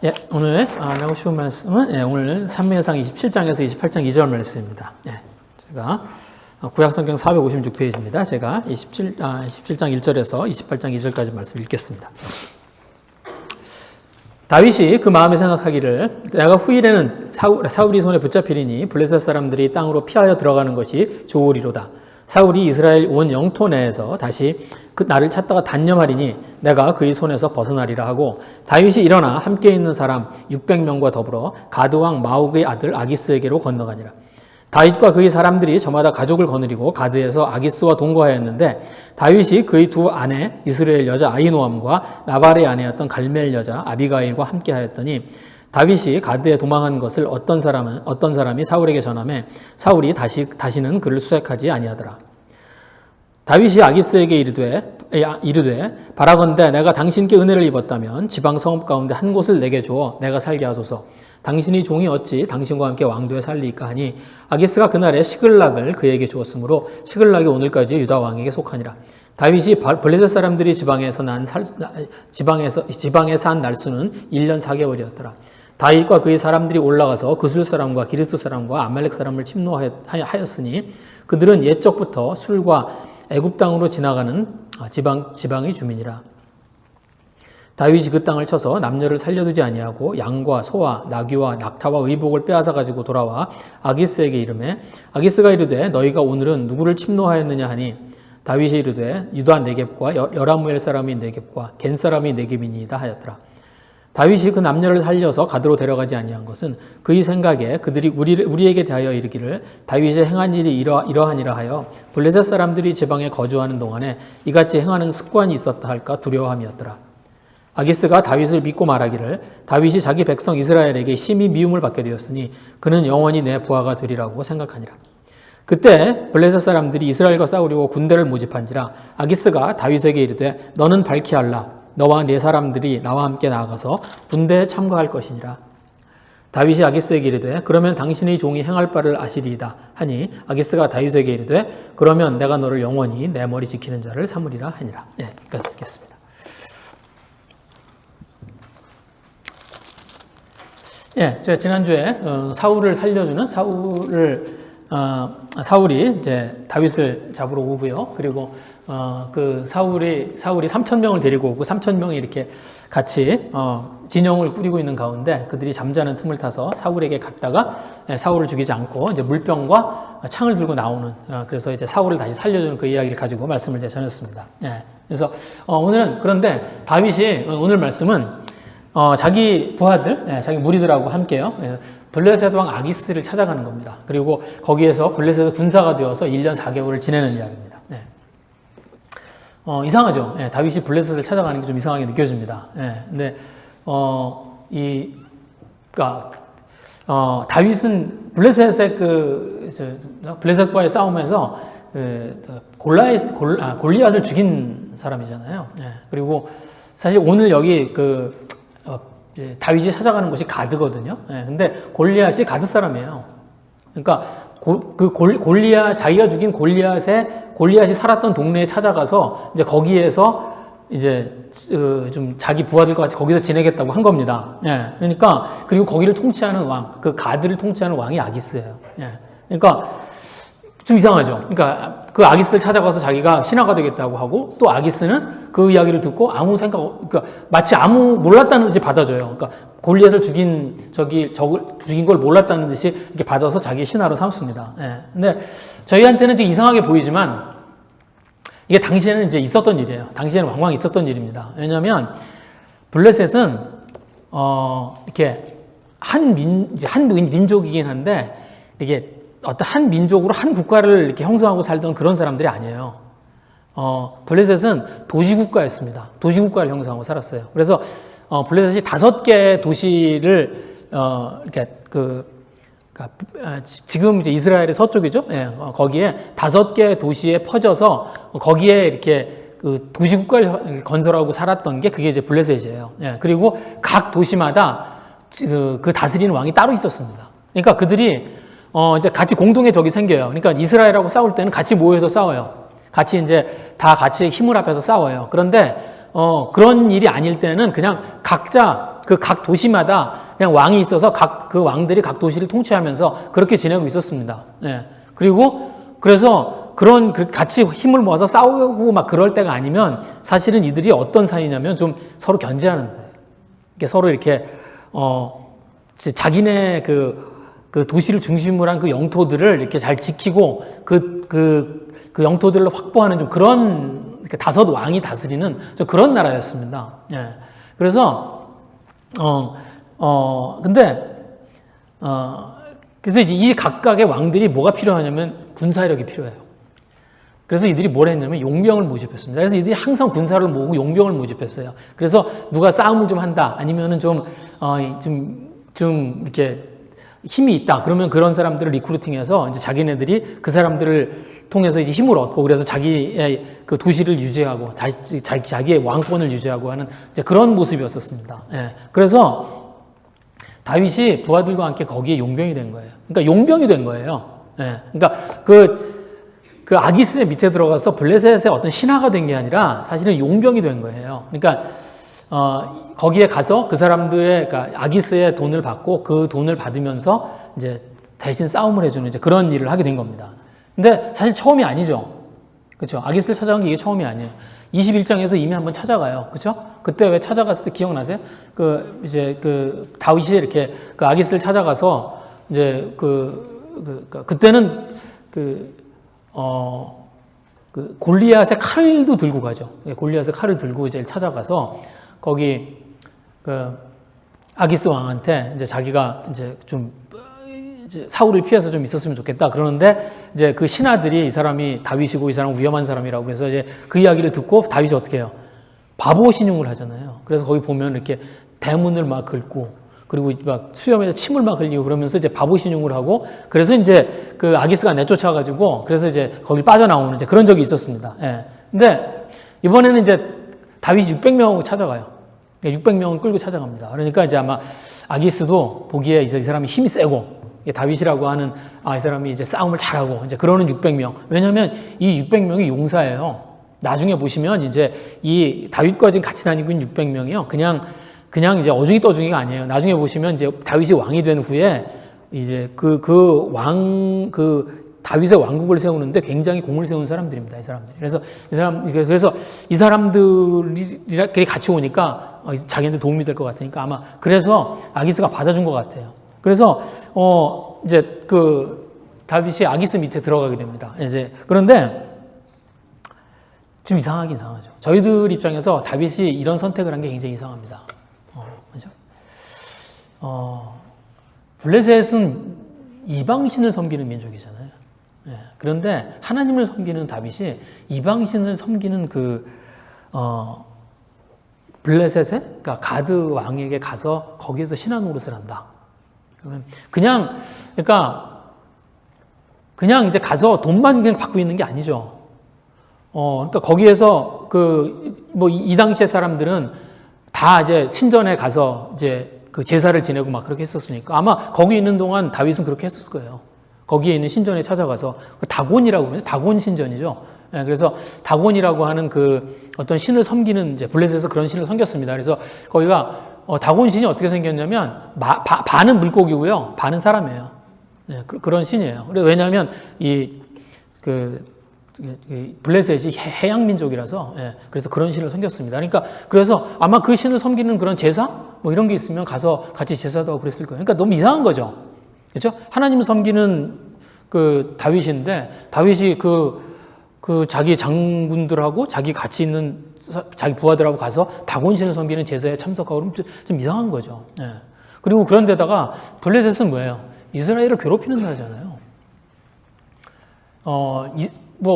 예, 오늘 나누실 말씀은 오늘 산무엘상 27장에서 28장 2절 말씀입니다. 예, 제가 구약성경 456페이지입니다. 제가 17장 1절에서 28장 2절까지 말씀 읽겠습니다. 다윗이 그 마음에 생각하기를 내가 후일에는 사울이 손에 붙잡히리니 블레셋 사람들이 땅으로 피하여 들어가는 것이 좋으리로다. 사울이 이스라엘 온 영토 내에서 다시 그 나를 찾다가 단념하리니 내가 그의 손에서 벗어나리라 하고 다윗이 일어나 함께 있는 사람 600명과 더불어 가드왕 마옥의 아들 아기스에게로 건너가니라. 다윗과 그의 사람들이 저마다 가족을 거느리고 가드에서 아기스와 동거하였는데 다윗이 그의 두 아내 이스라엘 여자 아히노암과 나발의 아내였던 갈멜 여자 아비가일과 함께 하였더니 다윗이 가드에 도망한 것을 어떤 사람이 사울에게 전하매 사울이 다시는 그를 수색하지 아니하더라. 다윗이 아기스에게 이르되 바라건대 내가 당신께 은혜를 입었다면 지방 성읍 가운데 한 곳을 내게 주어 내가 살게 하소서. 당신이 종이 어찌 당신과 함께 왕도에 살리까 하니 아기스가 그날에 시글락을 그에게 주었으므로 시글락이 오늘까지 유다 왕에게 속하니라. 다윗이 블레셋 사람들이 지방에 산 날수는 1년 4개월이었더라. 다윗과 그의 사람들이 올라가서 그술 사람과 기르스 사람과 아말렉 사람을 침노하였으니 그들은 옛적부터 술과 애굽 땅으로 지나가는 지방의 주민이라. 다윗이 그 땅을 쳐서 남녀를 살려두지 아니하고 양과 소와 나귀와 낙타와 의복을 빼앗아 가지고 돌아와 아기스에게 이르매 아기스가 이르되 너희가 오늘은 누구를 침노하였느냐 하니 다윗이 이르되 유다 네겝과 여라무엘 사람이 네겝과 겐 사람이 네겝이니이다 하였더라. 다윗이 그 남녀를 살려서 가드로 데려가지 아니한 것은 그의 생각에 그들이 우리에게 대하여 이르기를 다윗이 행한 일이 이러하니라 하여 블레셋 사람들이 지방에 거주하는 동안에 이같이 행하는 습관이 있었다 할까 두려워함이었더라. 아기스가 다윗을 믿고 말하기를 다윗이 자기 백성 이스라엘에게 심히 미움을 받게 되었으니 그는 영원히 내 부하가 되리라고 생각하니라. 그때 블레셋 사람들이 이스라엘과 싸우려고 군대를 모집한지라 아기스가 다윗에게 이르되 너는 밝히 알라. 너와 네 사람들이 나와 함께 나아가서 군대에 참가할 것이니라. 다윗이 아기스에게 이르되 그러면 당신의 종이 행할 바를 아시리이다 하니 아기스가 다윗에게 이르되 그러면 내가 너를 영원히 내 머리 지키는 자를 삼으리라 하니라. 예, 여기까지 읽겠습니다. 예, 제가 지난주에 사울을 살려주는 사울이 이제 다윗을 잡으러 오고요. 그리고 그 사울이 3,000명을 데리고 오고 3,000명이 이렇게 같이 진영을 꾸리고 있는 가운데 그들이 잠자는 틈을 타서 사울에게 갔다가 사울을 죽이지 않고 이제 물병과 창을 들고 나오는 그래서 이제 사울을 다시 살려주는 그 이야기를 가지고 말씀을 이제 전했습니다. 예. 그래서 오늘은 그런데 다윗이 오늘 말씀은 자기 부하들, 자기 무리들하고 함께요. 블레셋 왕 아기스를 찾아가는 겁니다. 그리고 거기에서 블레셋 군사가 되어서 1년 4개월을 지내는 이야기입니다. 네. 이상하죠? 예, 다윗이 블레셋을 찾아가는 게 좀 이상하게 느껴집니다. 예, 근데, 다윗은 블레셋과의 싸움에서 골리앗을 죽인 사람이잖아요. 예, 그리고 사실 오늘 여기 다윗이 찾아가는 곳이 가드거든요. 예, 근데 골리앗이 가드 사람이에요. 그러니까 자기가 죽인 골리앗이 살았던 동네에 찾아가서 이제 거기에서 이제 좀 자기 부하들과 같이 거기서 지내겠다고 한 겁니다. 예, 그러니까 그리고 거기를 통치하는 왕, 그 가드를 통치하는 왕이 아기스예요. 예, 그러니까 좀 이상하죠. 그러니까 그 아기스를 찾아가서 자기가 신하가 되겠다고 하고 또 아기스는 그 이야기를 듣고 그러니까 마치 몰랐다는 듯이 받아줘요. 그러니까 골리앗을 죽인 걸 몰랐다는 듯이 이렇게 받아서 자기 신하로 삼습니다. 예. 근데 저희한테는 좀 이상하게 보이지만 이게 당시에는 이제 있었던 일이에요. 당시에는 왕왕 있었던 일입니다. 왜냐하면 블레셋은 이렇게 한 민족이긴 한데 이게 어떤 한 민족으로 한 국가를 이렇게 형성하고 살던 그런 사람들이 아니에요. 블레셋은 도시국가였습니다. 도시국가를 형성하고 살았어요. 그래서 블레셋이 5개 도시를 지금 이제 이스라엘의 서쪽이죠. 예, 거기에 5개 도시에 퍼져서 거기에 이렇게 그 도시국가를 건설하고 살았던 게 그게 이제 블레셋이에요. 예, 그리고 각 도시마다 그 다스리는 왕이 따로 있었습니다. 그러니까 그들이 이제 같이 공동의 적이 생겨요. 그러니까 이스라엘하고 싸울 때는 같이 모여서 싸워요. 같이 이제 다 같이 힘을 합해서 싸워요. 그런데 그런 일이 아닐 때는 그냥 각자 그 각 도시마다 그냥 왕이 있어서 그 왕들이 각 도시를 통치하면서 그렇게 지내고 있었습니다. 예. 그리고 그래서 그런 같이 힘을 모아서 싸우고 막 그럴 때가 아니면 사실은 이들이 어떤 사이냐면 좀 서로 견제하는 사이. 이렇게 서로 이렇게 자기네 그 도시를 중심으로 한 그 영토들을 이렇게 잘 지키고 그 영토들을 확보하는 좀 그런 다섯 왕이 다스리는 좀 그런 나라였습니다. 예. 그래서 그래서 이제 이 각각의 왕들이 뭐가 필요하냐면 군사력이 필요해요. 그래서 이들이 뭘 했냐면 용병을 모집했습니다. 그래서 이들이 항상 군사를 모으고 용병을 모집했어요. 그래서 누가 싸움을 좀 한다, 아니면은 좀 이렇게 힘이 있다. 그러면 그런 사람들을 리크루팅해서 이제 자기네들이 그 사람들을 통해서 이제 힘을 얻고 그래서 자기의 그 도시를 유지하고 자기의 왕권을 유지하고 하는 이제 그런 모습이었었습니다. 예. 그래서 다윗이 부하들과 함께 거기에 용병이 된 거예요. 그러니까 용병이 된 거예요. 예. 그러니까 그 아기스의 밑에 들어가서 블레셋의 어떤 신하가 된 게 아니라 사실은 용병이 된 거예요. 그러니까 거기에 가서 그 사람들의 그러니까 아기스의 돈을 받고 그 돈을 받으면서 이제 대신 싸움을 해주는 이제 그런 일을 하게 된 겁니다. 근데 사실 처음이 아니죠. 그렇죠? 아기스를 찾아간 게 이게 처음이 아니에요. 21장에서 이미 한번 찾아가요. 그렇죠? 그때 왜 찾아갔을 때 기억나세요? 다윗이 이렇게 그 아기스를 찾아가서 이제 그때는 골리앗의 칼도 들고 가죠. 골리앗의 칼을 들고 이제 찾아가서 거기 아기스 왕한테 이제 자기가 이제 좀 이제 사울을 피해서 좀 있었으면 좋겠다. 그러는데 이제 그 신하들이 이 사람이 다윗이고 이 사람은 위험한 사람이라고 그래서 이제 그 이야기를 듣고 다윗이 어떻게 해요? 바보 신용을 하잖아요. 그래서 거기 보면 이렇게 대문을 막 긁고 그리고 막 수염에서 침을 막 흘리고 그러면서 이제 바보 신용을 하고 그래서 이제 그 아기스가 내쫓아가지고 그래서 이제 거기 빠져나오는 이제 그런 적이 있었습니다. 예. 근데 이번에는 이제 다윗이 600명을 찾아가요. 600명을 끌고 찾아갑니다. 그러니까 이제 아마 아기스도 보기에 이 사람이 힘이 세고 다윗이라고 하는 이 사람이 이제 싸움을 잘하고 이제 그러는 600명. 왜냐하면 이 600명이 용사예요. 나중에 보시면 이제 이 다윗과 지금 같이 다니고 있는 600명이요. 그냥 이제 어중이 떠중이가 아니에요. 나중에 보시면 이제 다윗이 왕이 된 후에 이제 다윗의 왕국을 세우는데 굉장히 공을 세운 사람들입니다. 이 사람들이. 그래서 이 사람들이 같이 오니까 자기한테 도움이 될 것 같으니까 아마 그래서 아기스가 받아준 것 같아요. 그래서 이제 다윗이 아기스 밑에 들어가게 됩니다. 이제 그런데 좀 이상하긴 이상하죠. 저희들 입장에서 다윗이 이런 선택을 한 게 굉장히 이상합니다. 그죠? 블레셋은 이방신을 섬기는 민족이잖아요. 예. 그런데 하나님을 섬기는 다윗이 이방신을 섬기는 블레셋에, 그러니까 가드 왕에게 가서 거기에서 신하 노릇을 한다. 그러면 그냥 이제 가서 돈만 그냥 받고 있는 게 아니죠. 그러니까 거기에서 이 당시의 사람들은 다 이제 신전에 가서 이제 그 제사를 지내고 막 그렇게 했었으니까 아마 거기 있는 동안 다윗은 그렇게 했을 거예요. 거기에 있는 신전에 찾아가서 다곤이라고 그러죠. 다곤 신전이죠. 예, 그래서 다곤이라고 하는 어떤 신을 섬기는 이제 블레셋에서 그런 신을 섬겼습니다. 그래서 거기가 다곤 신이 어떻게 생겼냐면 반은 물고기고요, 반은 사람이에요. 예, 그런 신이에요. 왜냐하면 블레셋이 해양 민족이라서 그래서 그런 신을 섬겼습니다. 그러니까 그래서 아마 그 신을 섬기는 그런 제사 뭐 이런 게 있으면 가서 같이 제사도 하고 그랬을 거예요. 그러니까 너무 이상한 거죠. 그렇죠? 하나님을 섬기는 다윗인데 다윗이 자기 장군들하고 자기 같이 있는 자기 부하들하고 가서 다곤신을 섬기는 제사에 참석하고 그러면 좀 이상한 거죠. 예. 그리고 그런데다가 블레셋은 뭐예요? 이스라엘을 괴롭히는 나라잖아요.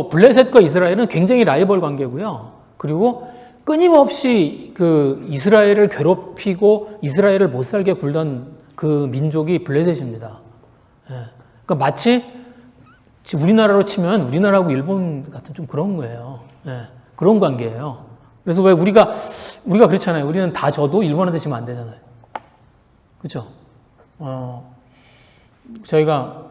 블레셋과 이스라엘은 굉장히 라이벌 관계고요. 그리고 끊임없이 이스라엘을 괴롭히고 이스라엘을 못 살게 굴던 그 민족이 블레셋입니다. 예. 그러니까 마치 우리나라로 치면 우리나라하고 일본 같은 좀 그런 거예요. 예. 그런 관계예요. 그래서 왜 우리가 그렇잖아요. 우리는 다 져도 일본한테 지면 안 되잖아요. 그렇죠? 저희가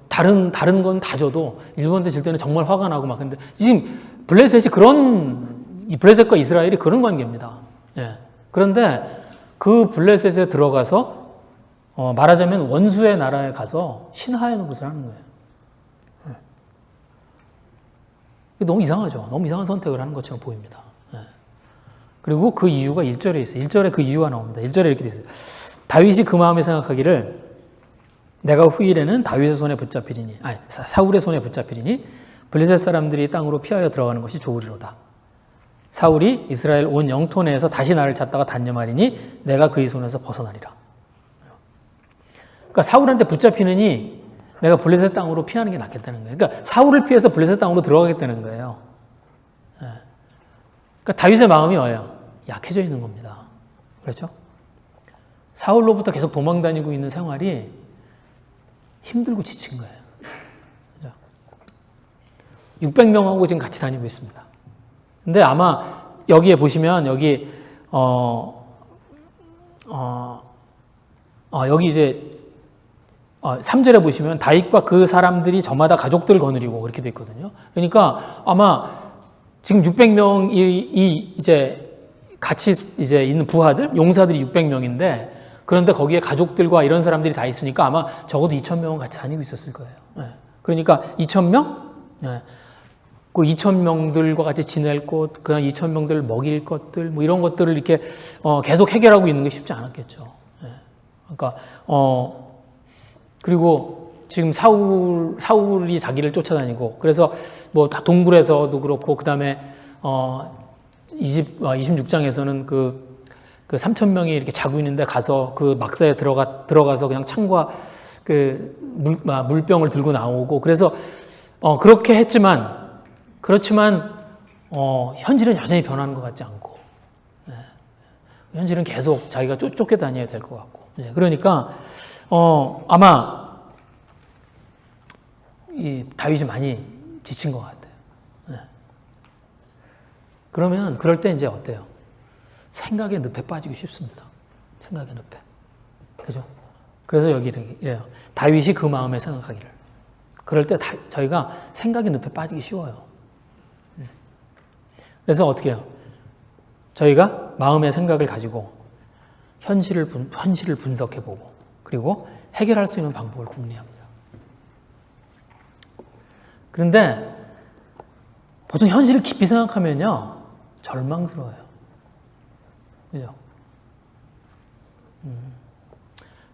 다른 건 다 져도 일본한테 질 때는 정말 화가 나고 막 근데 지금 블레셋이 그런 이 블레셋과 이스라엘이 그런 관계입니다. 예. 그런데 그 블레셋에 들어가서 말하자면 원수의 나라에 가서 신하의 노릇을 하는 거예요. 예. 너무 이상하죠. 너무 이상한 선택을 하는 것처럼 보입니다. 예. 그리고 그 이유가 1절에 있어요. 1절에 그 이유가 나옵니다. 1절에 이렇게 되어 있어요. 다윗이 그 마음에 생각하기를 내가 후일에는 다윗의 손에 붙잡히리니, 아니 사울의 손에 붙잡히리니 블레셋 사람들이 땅으로 피하여 들어가는 것이 좋으리로다. 사울이 이스라엘 온 영토 내에서 다시 나를 찾다가 단념하리니 내가 그의 손에서 벗어나리라. 그러니까 사울한테 붙잡히느니 내가 블레셋 땅으로 피하는 게 낫겠다는 거예요. 그러니까 사울을 피해서 블레셋 땅으로 들어가겠다는 거예요. 그러니까 다윗의 마음이 뭐예요? 약해져 있는 겁니다. 그렇죠? 사울로부터 계속 도망다니고 있는 생활이 힘들고 지친 거예요. 그렇죠? 600명하고 지금 같이 다니고 있습니다. 근데 아마 여기에 보시면 여기 여기 이제 3절에 보시면 다윗과 그 사람들이 저마다 가족들 거느리고 그렇게 돼 있거든요. 그러니까 아마 지금 600명이 이제 같이 이제 있는 부하들, 용사들이 600명인데 그런데 거기에 가족들과 이런 사람들이 다 있으니까 아마 적어도 2,000명은 같이 다니고 있었을 거예요. 그러니까 2,000명? 그 2,000명들과 같이 지낼 곳, 그냥 2,000명들 먹일 것들, 뭐 이런 것들을 이렇게 계속 해결하고 있는 게 쉽지 않았겠죠. 그러니까 그리고 지금 사울이 자기를 쫓아다니고 그래서 뭐 다 동굴에서도 그렇고 그 다음에 26장에서는 그 3,000명이 이렇게 자고 있는데 가서 그 막사에 들어가서 그냥 창과 그 물병을 들고 나오고 그래서 그렇게 했지만 그렇지만 현실은 여전히 변하는 것 같지 않고 현실은 계속 자기가 쫓겨다녀야 될 것 같고 그러니까 아마 이 다윗이 많이 지친 것 같아요. 그러면 그럴 때 이제 어때요? 생각의 늪에 빠지기 쉽습니다. 생각의 늪에. 그죠? 그래서 여기 이래요. 다윗이 그 마음에 생각하기를. 그럴 때 저희가 생각의 늪에 빠지기 쉬워요. 그래서 어떻게 해요? 저희가 마음의 생각을 가지고 현실을 분석해보고 그리고 해결할 수 있는 방법을 궁리합니다. 그런데 보통 현실을 깊이 생각하면요. 절망스러워요. 그죠?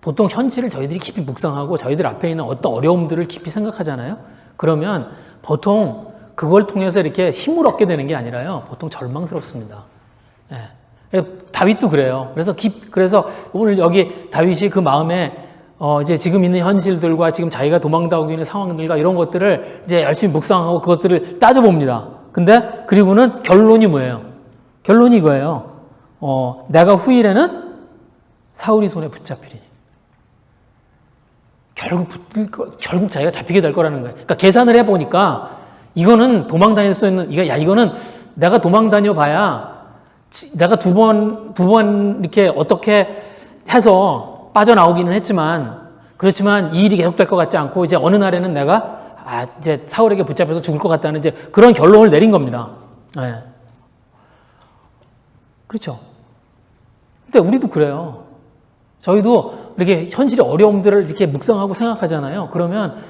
보통 현실을 저희들이 깊이 묵상하고 저희들 앞에 있는 어떤 어려움들을 깊이 생각하잖아요. 그러면 보통 그걸 통해서 이렇게 힘을 얻게 되는 게 아니라요. 보통 절망스럽습니다. 다윗도 그래요. 그래서 오늘 여기 다윗이 그 마음에 이제 지금 있는 현실들과 지금 자기가 도망다니고 있는 상황들과 이런 것들을 이제 열심히 묵상하고 그것들을 따져봅니다. 근데 그리고는 결론이 뭐예요? 결론이 이거예요. 내가 후일에는 사울이 손에 붙잡히리니. 결국 자기가 잡히게 될 거라는 거예요. 그러니까 계산을 해보니까 이거는 도망 다닐 수 있는, 이거는 내가 도망 다녀 봐야 내가 두 번 이렇게 어떻게 해서 빠져나오기는 했지만 그렇지만 이 일이 계속될 것 같지 않고 이제 어느 날에는 내가 이제 사울에게 붙잡혀서 죽을 것 같다는 이제 그런 결론을 내린 겁니다. 네. 그렇죠. 근데 우리도 그래요. 저희도 이렇게 현실의 어려움들을 이렇게 묵상하고 생각하잖아요. 그러면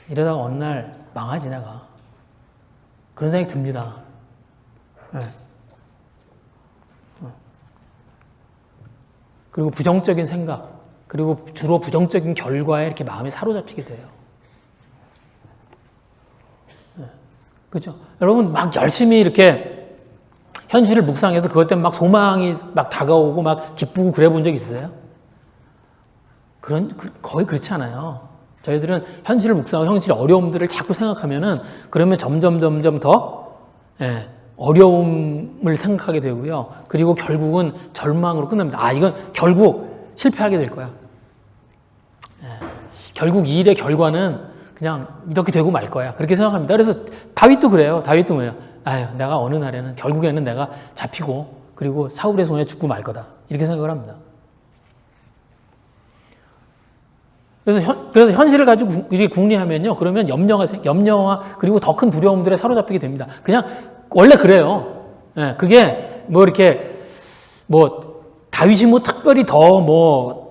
이러다가 어느 날 망하지 내가. 그런 생각이 듭니다. 네. 그리고 부정적인 생각, 그리고 주로 부정적인 결과에 이렇게 마음이 사로잡히게 돼요. 네. 그렇죠? 여러분 막 열심히 이렇게 현실을 묵상해서 그것 때문에 막 소망이 막 다가오고 막 기쁘고 그래 본 적 있으세요? 거의 그렇지 않아요. 저희들은 현실을 묵상하고 현실의 어려움들을 자꾸 생각하면은 그러면 점점 더 어려움을 생각하게 되고요. 그리고 결국은 절망으로 끝납니다. 이건 결국 실패하게 될 거야. 결국 이 일의 결과는 그냥 이렇게 되고 말 거야. 그렇게 생각합니다. 그래서 다윗도 그래요. 다윗도 뭐예요? 내가 어느 날에는 결국에는 내가 잡히고 그리고 사울의 손에 죽고 말 거다. 이렇게 생각을 합니다. 그래서 현실을 가지고 이제 궁리하면요. 그러면 염려와 그리고 더 큰 두려움들에 사로잡히게 됩니다. 그냥 원래 그래요. 예, 그게 뭐 이렇게 뭐 다윗이 뭐 특별히 더 뭐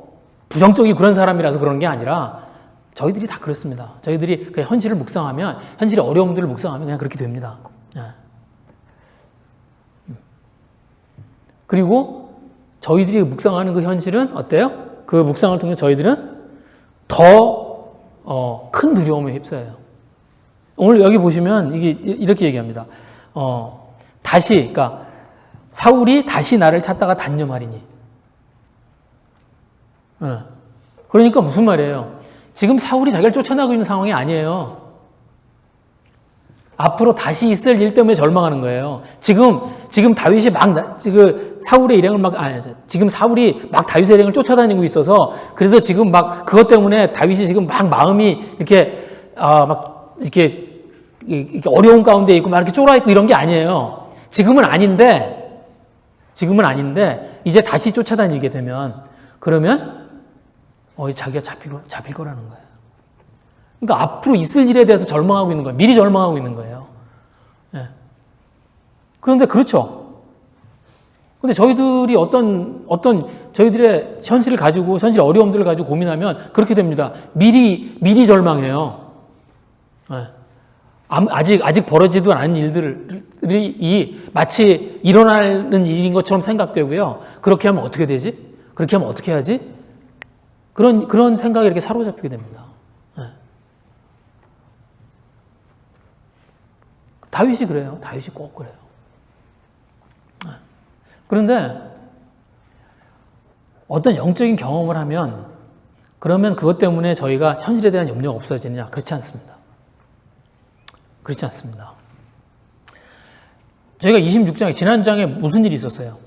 부정적이 그런 사람이라서 그런 게 아니라 저희들이 다 그렇습니다. 저희들이 그냥 현실을 묵상하면, 현실의 어려움들을 묵상하면 그냥 그렇게 됩니다. 예. 그리고 저희들이 묵상하는 그 현실은 어때요? 그 묵상을 통해 저희들은 더 큰 두려움에 휩싸여요. 오늘 여기 보시면 이게 이렇게 얘기합니다. 그러니까 사울이 다시 나를 찾다가 단념하리니. 그러니까 무슨 말이에요? 지금 사울이 자기를 쫓아나고 있는 상황이 아니에요. 앞으로 다시 있을 일 때문에 절망하는 거예요. 지금 다윗이 사울의 일행을 지금 사울이 막 다윗의 일행을 쫓아다니고 있어서 그래서 지금 막 그것 때문에 다윗이 지금 막 마음이 이렇게 어려운 가운데 있고 막 이렇게 쫄아 있고 이런 게 아니에요. 지금은 아닌데 이제 다시 쫓아다니게 되면 그러면 자기가 잡힐 거라는 거예요. 그러니까 앞으로 있을 일에 대해서 절망하고 있는 거예요. 미리 절망하고 있는 거예요. 예. 그런데 그렇죠. 근데 저희들이 어떤 저희들의 현실을 가지고 현실 어려움들을 가지고 고민하면 그렇게 됩니다. 미리 절망해요. 예. 아직 벌어지도 않은 일들이 마치 일어나는 일인 것처럼 생각되고요. 그렇게 하면 어떻게 되지? 그렇게 하면 어떻게 하지? 그런 생각에 이렇게 사로잡히게 됩니다. 다윗이 그래요. 다윗이 꼭 그래요. 그런데 어떤 영적인 경험을 하면 그러면 그것 때문에 저희가 현실에 대한 염려가 없어지느냐? 그렇지 않습니다. 그렇지 않습니다. 저희가 26장에 지난 장에 무슨 일이 있었어요?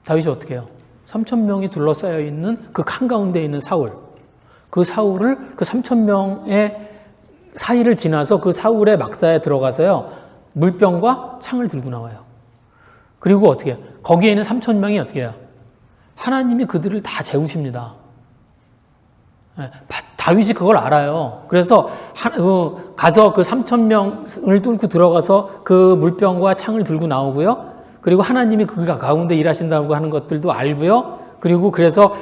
다윗이 어떻게 해요? 3,000명이 둘러싸여 있는 그 한가운데 있는 사울. 그 사울을 그 3,000명의 사이를 지나서 그 사울의 막사에 들어가서요. 물병과 창을 들고 나와요. 그리고 어떻게 해요? 거기에 있는 3,000명이 어떻게 해요? 하나님이 그들을 다 재우십니다. 다윗이 그걸 알아요. 그래서 가서 그 3,000명을 뚫고 들어가서 그 물병과 창을 들고 나오고요. 그리고 하나님이 그 가운데 일하신다고 하는 것들도 알고요. 그리고 그래서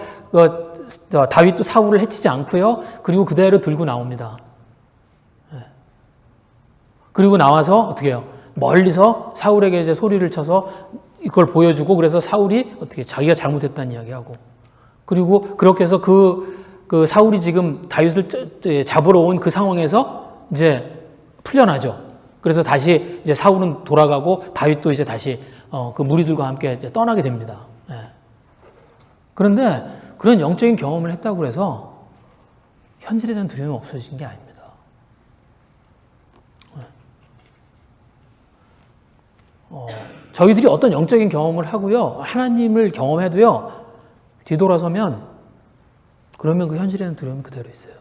다윗도 사울을 해치지 않고요. 그리고 그대로 들고 나옵니다. 그리고 나와서 어떻게 해요? 멀리서 사울에게 이제 소리를 쳐서 이걸 보여주고 그래서 사울이 어떻게 자기가 잘못했다는 이야기하고 그리고 그렇게 해서 그 사울이 지금 다윗을 잡으러 온 그 상황에서 이제 풀려나죠. 그래서 다시 이제 사울은 돌아가고 다윗도 이제 다시 그 무리들과 함께 이제 떠나게 됩니다. 그런데 그런 영적인 경험을 했다고 해서 현실에 대한 두려움이 없어진 게 아닙니다. 저희들이 어떤 영적인 경험을 하고요. 하나님을 경험해도요. 뒤돌아서면 그러면 그 현실에는 두려움이 그대로 있어요.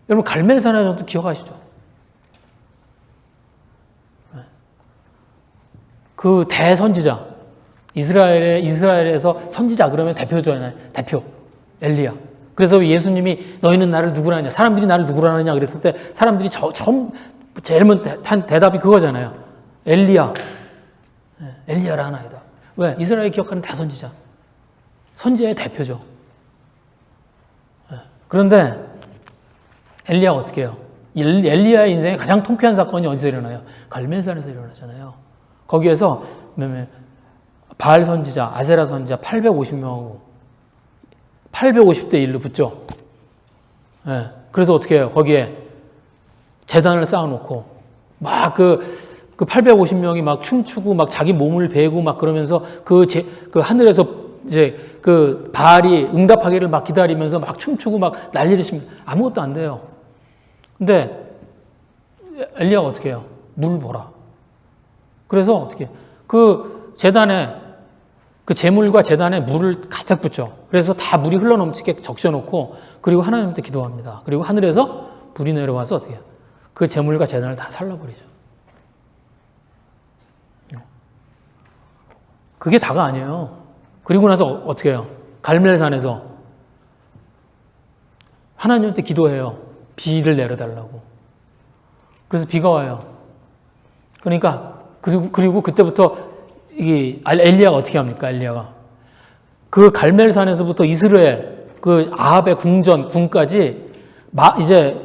여러분 갈멜산의 전투 기억하시죠? 그 대선지자 이스라엘에서 선지자 그러면 대표잖아요. 대표 엘리야. 그래서 예수님이 너희는 나를 누구라 하냐? 사람들이 나를 누구라 하느냐? 그랬을 때 사람들이 제일 먼저 한 대답이 그거잖아요. 엘리야. 엘리야라 하나이다. 왜? 이스라엘이 기억하는 대선지자. 선지자의 대표죠. 그런데 엘리야가 어떻게 해요? 엘리야의 인생에 가장 통쾌한 사건이 어디서 일어나요? 갈멜산에서 일어나잖아요. 거기에서 바알 선지자, 아세라 선지자 850명하고 850대 1로 붙죠. 그래서 어떻게 해요? 거기에 제단을 쌓아놓고 막 그 850명이 막 춤추고 막 자기 몸을 베고 막 그러면서 그 하늘에서 이제 그 바알이 응답하기를 막 기다리면서 막 춤추고 막 난리를 치면 아무것도 안 돼요. 근데 엘리야가 어떻게 해요? 물 보라. 그래서 어떻게 그 제단에 그 제물과 제단에 물을 가득 붓죠. 그래서 다 물이 흘러넘치게 적셔놓고 그리고 하나님한테 기도합니다. 그리고 하늘에서 불이 내려와서 어떻게 해요? 그 제물과 제단을 다 살라버리죠. 그게 다가 아니에요. 그리고 나서 어떻게 해요? 갈멜산에서 하나님한테 기도해요. 비를 내려달라고. 그래서 비가 와요. 그러니까 그리고 그때부터 이 엘리야가 어떻게 합니까? 엘리야가 그 갈멜산에서부터 이스라엘 그 아합의 궁까지 이제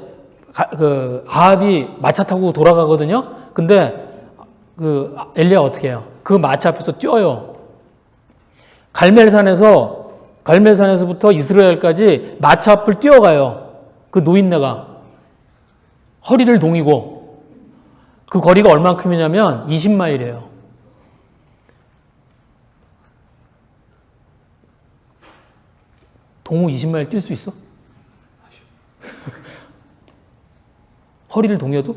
그 아합이 마차 타고 돌아가거든요. 근데 그 엘리야가 어떻게 해요? 그 마차 앞에서 뛰어요. 갈멜산에서부터 이스라엘까지 마차 앞을 뛰어가요. 그 노인네가 허리를 동이고 그 거리가 얼만큼이냐면 20마일이에요. 동우 20마일 뛸 수 있어? 허리를 동여도?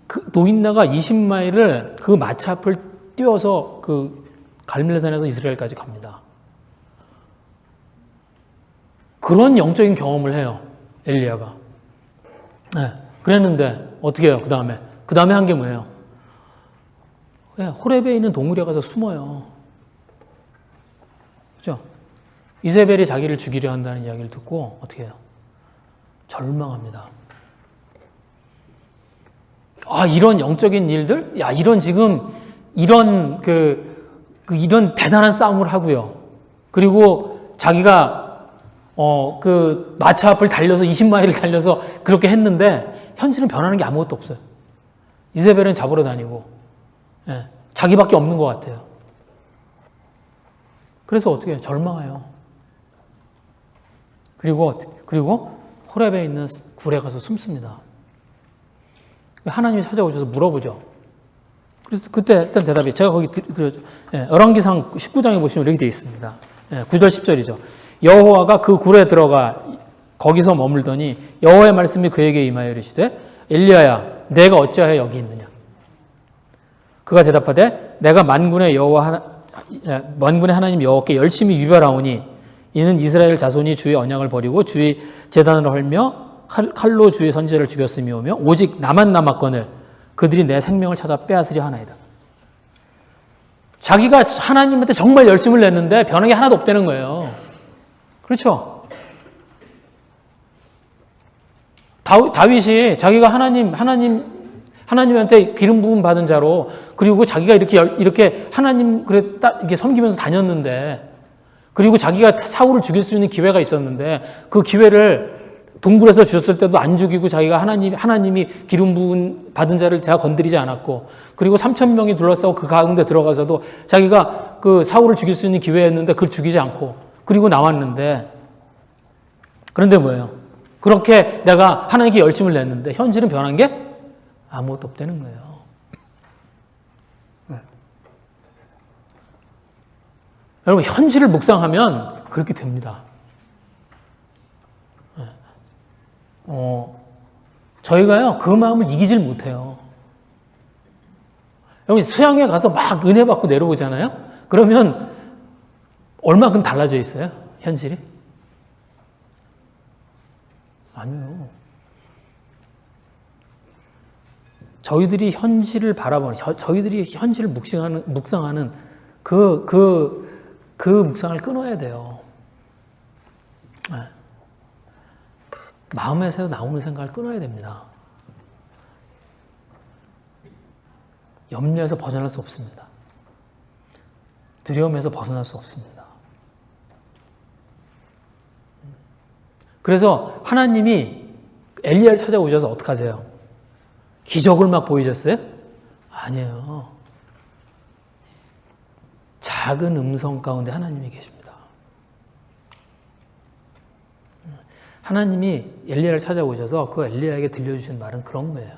그 노인네가 20마일을 그 마차 앞을 뛰어서 그 갈멜산에서 이스라엘까지 갑니다. 그런 영적인 경험을 해요. 엘리야가. 네, 그랬는데 어떻게 해요? 그 다음에 한 게 뭐예요? 호렙에 있는 동굴에 가서 숨어요. 그죠? 이세벨이 자기를 죽이려 한다는 이야기를 듣고 어떻게 해요? 절망합니다. 이런 영적인 일들? 이런 대단한 싸움을 하고요. 그리고 자기가 그 마차 앞을 달려서 20마일을 달려서 그렇게 했는데 현실은 변하는 게 아무것도 없어요. 이세벨은 잡으러 다니고 자기밖에 없는 것 같아요. 그래서 어떻게 해요? 절망해요. 그리고 호렙에 있는 굴에 가서 숨습니다. 하나님이 찾아오셔서 물어보죠. 그래서 그때 했던 대답이 제가 거기 드렸죠. 열왕기상 19장에 보시면 이렇게 되어 있습니다. 9절 10절이죠. 여호와가 그 굴에 들어가 거기서 머물더니 여호와의 말씀이 그에게 임하여 이르시되 엘리야야 내가 어찌하여 여기 있느냐. 그가 대답하되 내가 만군의 하나님 여호와께 열심히 유별하오니 이는 이스라엘 자손이 주의 언약을 버리고 주의 제단을 헐며 칼로 주의 선지자를 죽였음이오며 오직 나만 남았거늘 그들이 내 생명을 찾아 빼앗으려 하나이다. 자기가 하나님한테 정말 열심을 냈는데 변한 게 하나도 없다는 거예요. 그렇죠? 다윗이 자기가 하나님한테 기름 부음 받은 자로 그리고 자기가 이렇게 하나님 이렇게 섬기면서 다녔는데 그리고 자기가 사울을 죽일 수 있는 기회가 있었는데 그 기회를 동굴에서 주셨을 때도 안 죽이고 자기가 하나님이 기름 부은 받은 자를 제가 건드리지 않았고 그리고 3,000명이 둘러싸고 그 가운데 들어가서도 자기가 그 사울을 죽일 수 있는 기회였는데 그걸 죽이지 않고 그리고 나왔는데 그런데 뭐예요? 그렇게 내가 하나님께 열심을 냈는데 현실은 변한 게 아무것도 없다는 거예요. 여러분 현실을 묵상하면 그렇게 됩니다. 저희가요, 그 마음을 이기질 못해요. 여러분, 수양회 가서 막 은혜 받고 내려오잖아요? 그러면 얼마큼 달라져 있어요? 현실이? 아니요. 저희들이 현실을 바라보는, 저희들이 현실을 묵상하는 그 묵상을 끊어야 돼요. 네. 마음에서 나오는 생각을 끊어야 됩니다. 염려에서 벗어날 수 없습니다. 두려움에서 벗어날 수 없습니다. 그래서 하나님이 엘리야를 찾아오셔서 어떻게 하세요? 기적을 막 보이셨어요? 아니에요. 작은 음성 가운데 하나님이 계십니다. 하나님이 엘리야를 찾아오셔서 그 엘리야에게 들려주신 말은 그런 거예요.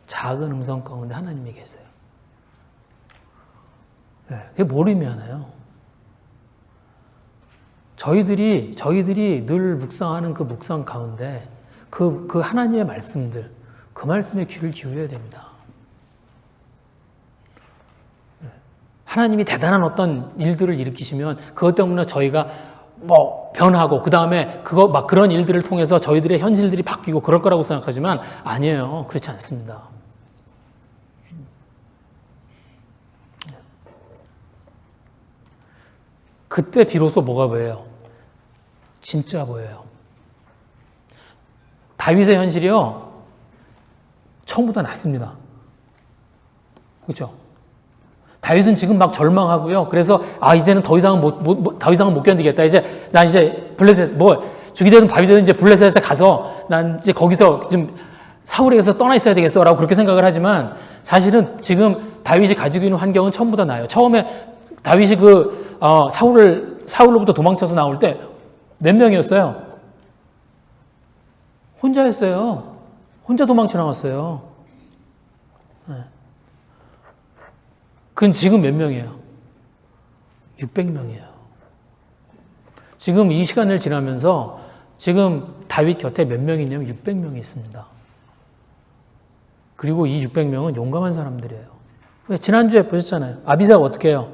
작은 음성 가운데 하나님이 계세요. 그게 뭘 의미하나요? 저희들이 늘 묵상하는 그 묵상 가운데 그 하나님의 말씀들, 그 말씀에 귀를 기울여야 됩니다. 하나님이 대단한 어떤 일들을 일으키시면 그것 때문에 저희가 변하고 그 다음에 그런 일들을 통해서 저희들의 현실들이 바뀌고 그럴 거라고 생각하지만 아니에요. 그렇지 않습니다. 그때 비로소 뭐가 보여요? 진짜 보여요. 다윗의 현실이요, 처음보다 낫습니다. 그렇죠? 다윗은 지금 막 절망하고요. 그래서 이제는 더 이상은 못 견디겠다. 이제 난 이제 블레셋 죽이 되든 밥이 되든 이제 블레셋에 가서 난 이제 거기서 좀 사울에게서 떠나 있어야 되겠어라고 그렇게 생각을 하지만 사실은 지금 다윗이 가지고 있는 환경은 처음보다 나아요. 처음에 다윗이 사울로부터 도망쳐서 나올 때 몇 명이었어요? 혼자였어요. 혼자 도망쳐 나왔어요. 그건 지금 몇 명이에요? 600명이에요. 지금 이 시간을 지나면서 지금 다윗 곁에 몇 명이 있냐면 600명이 있습니다. 그리고 이 600명은 용감한 사람들이에요. 왜? 지난주에 보셨잖아요. 아비사가 어떻게 해요?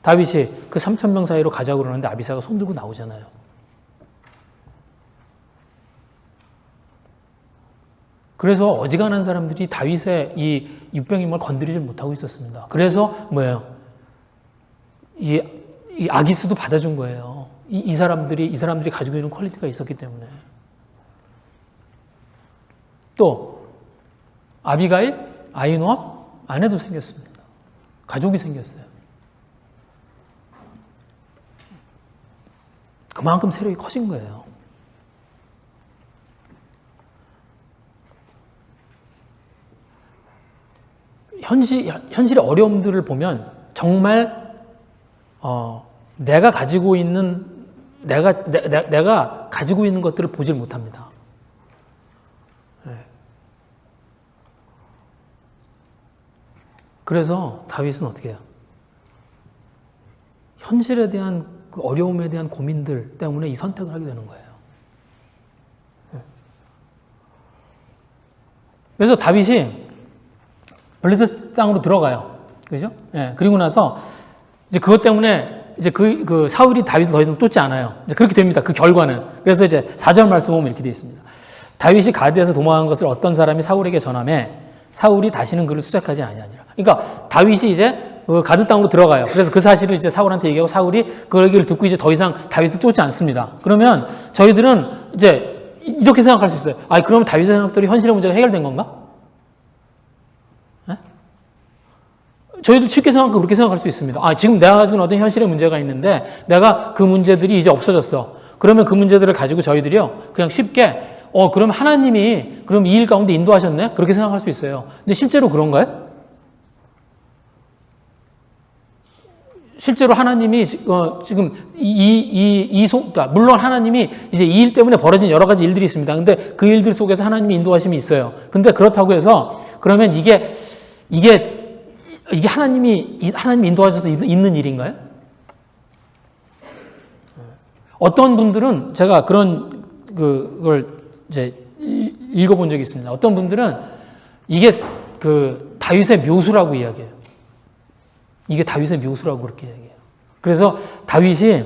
다윗이 그 3,000명 사이로 가자고 그러는데 아비사가 손들고 나오잖아요. 그래서 어지간한 사람들이 다윗의 이 600명을 건드리지 못하고 있었습니다. 그래서 뭐예요? 이 아기스도 받아준 거예요. 이 사람들이 가지고 있는 퀄리티가 있었기 때문에. 또 아비가일, 아히노암 아내도 생겼습니다. 가족이 생겼어요. 그만큼 세력이 커진 거예요. 현실의 어려움들을 보면 정말 내가 가지고 있는 것들을 보질 못합니다. 그래서 다윗은 어떻게 해요? 현실에 대한 그 어려움에 대한 고민들 때문에 이 선택을 하게 되는 거예요. 그래서 다윗이 블레셋 땅으로 들어가요. 그죠? 예. 그리고 나서 이제 그것 때문에 이제 그 사울이 다윗을 더 이상 쫓지 않아요. 이제 그렇게 됩니다. 그 결과는. 그래서 이제 4절 말씀 보면 이렇게 되어 있습니다. 다윗이 가드에서 도망한 것을 어떤 사람이 사울에게 전하매 사울이 다시는 그를 수색하지 아니하니라. 그러니까 다윗이 이제 가드 땅으로 들어가요. 그래서 그 사실을 이제 사울한테 얘기하고 사울이 그 얘기를 듣고 이제 더 이상 다윗을 쫓지 않습니다. 그러면 저희들은 이제 이렇게 생각할 수 있어요. 그러면 다윗의 생각들이 현실의 문제가 해결된 건가? 저희들 쉽게 생각하고 그렇게 생각할 수 있습니다. 지금 내가 가지고 있는 어떤 현실의 문제가 있는데 내가 그 문제들이 이제 없어졌어. 그러면 그 문제들을 가지고 저희들이요 그냥 쉽게 그럼 하나님이 그럼 이 일 가운데 인도하셨네? 그렇게 생각할 수 있어요. 근데 실제로 그런가요? 실제로 하나님이 지금 그러니까 물론 하나님이 이제 이 일 때문에 벌어진 여러 가지 일들이 있습니다. 근데 그 일들 속에서 하나님이 인도하심이 있어요. 근데 그렇다고 해서 그러면 이게 하나님이 인도하셔서 있는 일인가요? 어떤 분들은 제가 그걸 이제 읽어본 적이 있습니다. 어떤 분들은 이게 그 다윗의 묘수라고 이야기해요. 이게 다윗의 묘수라고 그렇게 이야기해요. 그래서 다윗이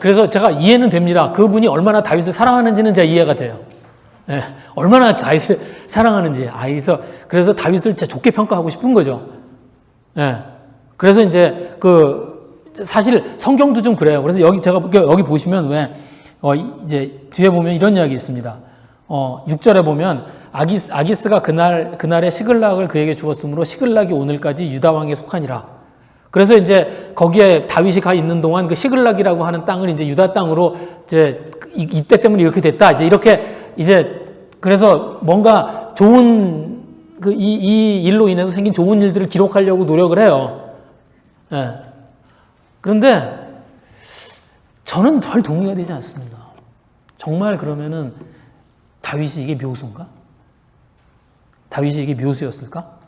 그래서 제가 이해는 됩니다. 그분이 얼마나 다윗을 사랑하는지는 제가 이해가 돼요. 예, 얼마나 다윗을 사랑하는지. 그래서 다윗을 진짜 좋게 평가하고 싶은 거죠. 예. 그래서 이제 사실 성경도 좀 그래요. 그래서 여기 보시면 이제 뒤에 보면 이런 이야기 있습니다. 6절에 보면 아기스가 그날에 시글락을 그에게 주었으므로 시글락이 오늘까지 유다 왕에 속하니라. 그래서 이제 거기에 다윗이 가 있는 동안 그 시글락이라고 하는 땅을 이제 유다 땅으로 이제 이때 때문에 이렇게 됐다. 이제 그래서 뭔가 좋은 이 일로 인해서 생긴 좋은 일들을 기록하려고 노력을 해요. 예. 그런데 저는 덜 동의가 되지 않습니다. 정말 그러면은 다윗이 이게 묘수인가? 다윗이 이게 묘수였을까?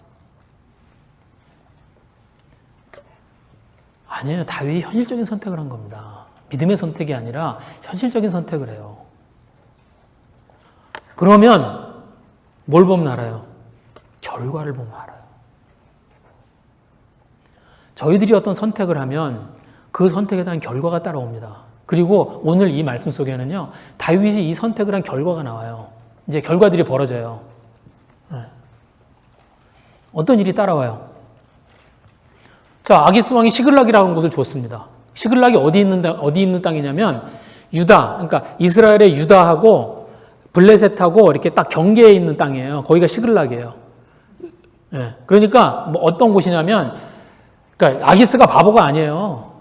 아니에요. 다윗이 현실적인 선택을 한 겁니다. 믿음의 선택이 아니라 현실적인 선택을 해요. 그러면 뭘 보면 알아요? 결과를 보면 알아요. 저희들이 어떤 선택을 하면 그 선택에 대한 결과가 따라옵니다. 그리고 오늘 이 말씀 속에는요, 다윗이 이 선택을 한 결과가 나와요. 이제 결과들이 벌어져요. 어떤 일이 따라와요? 자, 아기스 왕이 시글락이라는 곳을 줬습니다. 시글락이 어디 있는 땅이냐면 유다, 그러니까 이스라엘의 유다하고 블레셋하고 이렇게 딱 경계에 있는 땅이에요. 거기가 시글락이에요. 예. 그러니까 뭐 어떤 곳이냐면, 그러니까 아기스가 바보가 아니에요.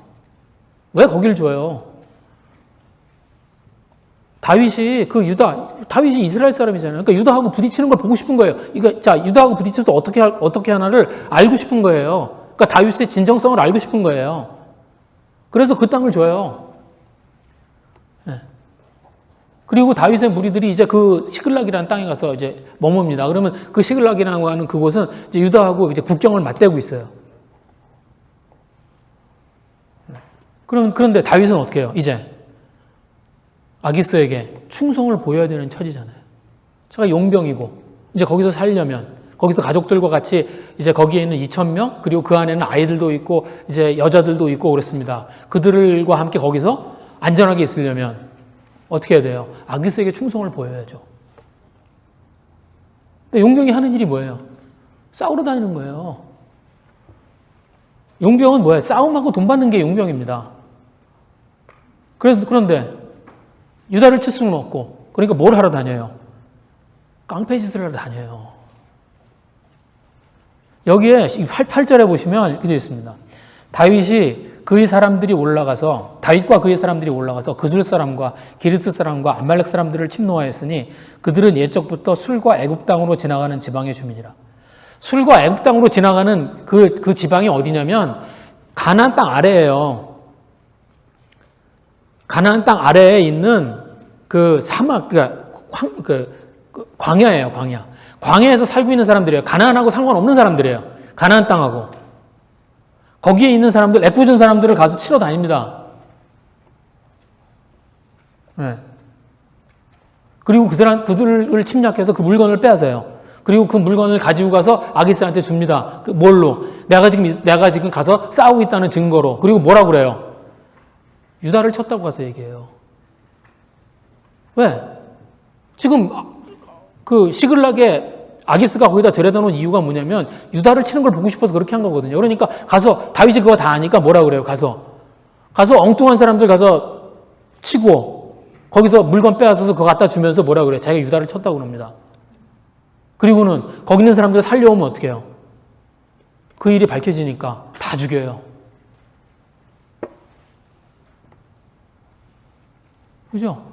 왜 거길 줘요? 다윗이 이스라엘 사람이잖아요. 그러니까 유다하고 부딪히는 걸 보고 싶은 거예요. 자, 유다하고 부딪혀도 어떻게 하나를 알고 싶은 거예요. 그러니까 다윗의 진정성을 알고 싶은 거예요. 그래서 그 땅을 줘요. 네. 그리고 다윗의 무리들이 이제 그 시글락이라는 땅에 가서 이제 머뭅니다. 그러면 그 시글락이라고 하는 그곳은 이제 유다하고 이제 국경을 맞대고 있어요. 그런데 다윗은 어떻게 해요? 이제 아기스에게 충성을 보여야 되는 처지잖아요. 제가 용병이고 이제 거기서 살려면 거기서 가족들과 같이 이제 거기에 있는 2,000명 그리고 그 안에는 아이들도 있고 이제 여자들도 있고 그랬습니다. 그들과 함께 거기서 안전하게 있으려면 어떻게 해야 돼요? 아기스에게 충성을 보여야죠. 근데 용병이 하는 일이 뭐예요? 싸우러 다니는 거예요. 용병은 뭐예요? 싸움하고 돈 받는 게 용병입니다. 그런데 유다를 칠 수는 없고 그러니까 뭘 하러 다녀요? 깡패짓을 하러 다녀요. 여기에 8절에 보시면 이렇게 되어 있습니다. 다윗과 그의 사람들이 올라가서 그술 사람과 기르스 사람과 암말렉 사람들을 침노하였으니 그들은 옛적부터 술과 애굽 땅으로 지나가는 지방의 주민이라. 술과 애굽 땅으로 지나가는 그 지방이 어디냐면 가나안 땅 아래예요. 가나안 땅 아래에 있는 그 사막, 광야예요, 광야. 광야에서 살고 있는 사람들이에요. 가나안하고 상관없는 사람들이에요. 가나안 땅하고. 거기에 있는 사람들, 애꿎은 사람들을 가서 치러 다닙니다. 네. 그리고 그들을 침략해서 그 물건을 빼앗아요. 그리고 그 물건을 가지고 가서 아기스한테 줍니다. 뭘로? 내가 지금 가서 싸우고 있다는 증거로. 그리고 뭐라고 그래요? 유다를 쳤다고 가서 얘기해요. 왜? 지금 그 시글락에 아기스가 거기다 데려다 놓은 이유가 뭐냐면 유다를 치는 걸 보고 싶어서 그렇게 한 거거든요. 그러니까 가서 다윗이 그거 다 아니까 뭐라 그래요? 가서 엉뚱한 사람들 가서 치고 거기서 물건 빼앗아서 그거 갖다 주면서 뭐라 그래요? 자기가 유다를 쳤다고 그럽니다. 그리고는 거기 있는 사람들 살려오면 어떻게 해요? 그 일이 밝혀지니까 다 죽여요. 그죠?